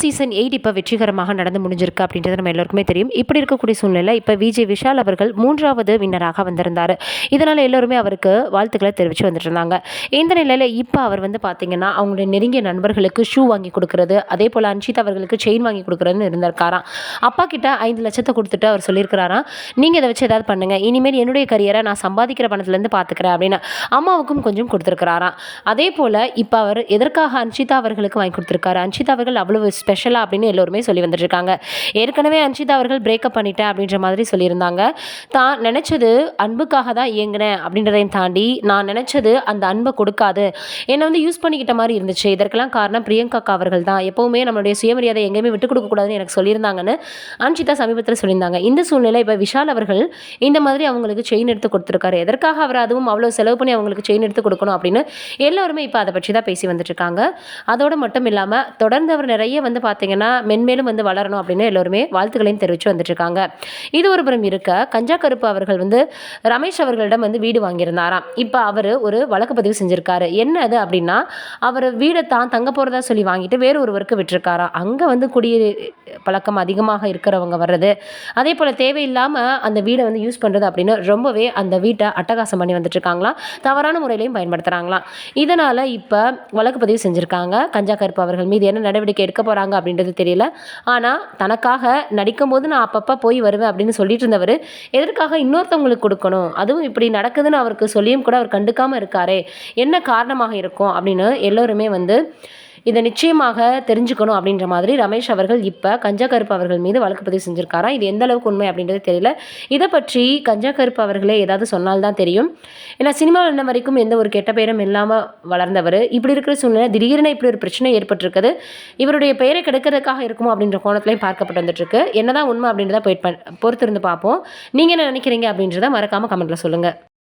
Season 8 இப்போ வெற்றிகரமாக நடந்து முடிஞ்சிருக்கு அப்படின்றது நம்ம எல்லாருக்குமே தெரியும். இப்படி இருக்கக்கூடிய சூழ்நிலை இப்போ விஜய் விஷால் அவர்கள் 3வது வின்னராக வந்திருந்தார். இதனால் எல்லோருமே அவருக்கு வாழ்த்துக்களை தெரிவித்து வந்துட்டு இருந்தாங்க. இந்த நிலையில் இப்போ அவர் வந்து பார்த்தீங்கன்னா அவங்களுடைய நெருங்கிய நண்பர்களுக்கு ஷூ வாங்கி கொடுக்குறது, அதே போல் அன்ஷித் அவர்களுக்கு செயின் வாங்கி கொடுக்குறதுன்னு இருந்திருக்காராம். அப்பா கிட்ட 5 லட்சத்தை கொடுத்துட்டு அவர் சொல்லியிருக்கிறாராம், நீங்கள் இதை வச்சு ஏதாவது பண்ணுங்க, இனிமேல் என்னுடைய கரியரை நான் சம்பாதிக்கிற பணத்துலேருந்து பார்த்துக்கிறேன் அப்படின்னு அம்மாவுக்கும் கொஞ்சம் கொடுத்துருக்கிறாராம். அதே போல் இப்போ அவர் எதற்காக அன்ஷிதா அவர்களுக்கு வாங்கி கொடுத்துருக்காரு, அன்ஷிதா அவர்கள் அவ்வளவு ஸ்பெஷலா அப்படின்னு எல்லோருமே சொல்லி வந்துட்டு இருக்காங்க. ஏற்கனவே அன்ஷிதா அவர்கள் பிரேக்கப் பண்ணிட்டேன் அப்படின்ற மாதிரி சொல்லியிருந்தாங்க. தான் நினைச்சது அன்புக்காக தான் இயங்கினேன் அப்படின்றதையும் தாண்டி நான் நினைச்சது அந்த அன்பை கொடுக்காது, என்னை வந்து யூஸ் பண்ணிக்கிட்ட மாதிரி இருந்துச்சு, இதற்கெல்லாம் காரணம் பிரியங்கா அவர்கள் தான், எப்பவுமே நம்மளுடைய சுயமரியாதை எங்கேயுமே விட்டு கொடுக்கக்கூடாதுன்னு எனக்கு சொல்லியிருந்தாங்கன்னு அன்ஷிதா சமீபத்தில் சொல்லியிருந்தாங்க. இந்த சூழ்நிலை இப்போ விஷால் அவர்கள் இந்த மாதிரி அவங்களுக்கு செயின் எடுத்து கொடுத்துருக்காரு. எதற்காக அவர் அதுவும் அவ்வளோ செலவு பண்ணி அவங்களுக்கு செயின் எடுத்து கொடுக்கணும் அப்படின்னு எல்லோருமே இப்போ அதை பற்றி தான் பேசி வந்துட்டு இருக்காங்க. அதோடு மட்டும் இல்லாமல் தொடர்ந்து அவர் நிறைய வந்து பார்த்தீங்கன்னா மென்மேலும் வந்து வளரணும் அப்படின்னு எல்லோருமே வாழ்த்துக்களையும் தெரிவித்து வந்துட்டுருக்காங்க. இது ஒரு புறம் இருக்க, கஞ்சா கருப்பு அவர்கள் வந்து ரமேஷ் அவர்களிடம் வந்து வீடு வாங்கியிருந்தாராம். இப்போ அவர் ஒரு வழக்கு பதிவு செஞ்சுருக்காரு. என்ன அது அப்படின்னா, அவர் வீடை தான் தங்க போகிறதா சொல்லி வாங்கிட்டு வேறு ஒருவருக்கு விட்டுருக்காராம். அங்கே வந்து பழக்கம் அதிகமாக இருக்கிறவங்க வர்றது, அதே போல் தேவையில்லாமல் அந்த வீடை வந்து யூஸ் பண்ணுறது அப்படின்னு ரொம்பவே அந்த வீட்டை அட்டகாசம் பண்ணி வந்துட்டுருக்காங்களாம், தவறான முறையிலையும் பயன்படுத்துகிறாங்களாம். இதனால் இப்போ வழக்கு பதிவு செஞ்சுருக்காங்க. கஞ்சா கருப்பு அவர்கள் மீது என்ன நடவடிக்கை எடுக்க போகிறாங்க அப்படின்றது தெரியல. ஆனால் தனக்காக நடிக்கும்போது நான் அப்பப்போ போய் வருவேன் அப்படின்னு சொல்லிட்டு இருந்தவர் எதற்காக இன்னொருத்தவங்களுக்கு கொடுக்கணும், அதுவும் இப்படி நடக்குதுன்னு அவருக்கு சொல்லியும் கூட அவர் கண்டுக்காமல் இருக்காரே, என்ன காரணமாக இருக்கும் அப்படின்னு எல்லோருமே வந்து இதை நிச்சயமாக தெரிஞ்சுக்கணும் அப்படின்ற மாதிரி ரமேஷ் அவர்கள் இப்போ கஞ்சா கருப்பு அவர்கள் மீது வழக்கு பதிவு செஞ்சுருக்காராம். இது எந்த அளவுக்கு உண்மை அப்படின்றது தெரியல. இதை பற்றி கஞ்சா கருப்பு அவர்களே ஏதாவது சொன்னால்தான் தெரியும். ஏன்னா சினிமாவில் இன்ன வரைக்கும் எந்த ஒரு கெட்ட பெயரும் இல்லாமல் வளர்ந்தவர், இப்படி இருக்கிற சூழ்நிலை திடீர்னு இப்படி ஒரு பிரச்சனை ஏற்பட்டிருக்குது, இவருடைய பெயரை கெடுக்கிறதுக்காக இருக்குமோ அப்படின்ற கோணத்திலையும் பார்க்கப்பட்டு வந்துட்டுருக்கு. என்னதான் உண்மை அப்படின்றத பொறுத்திருந்து பார்ப்போம். நீங்கள் என்ன நினைக்கிறீங்க அப்படின்றத மறக்காமல் கமெண்ட்டில் சொல்லுங்கள்.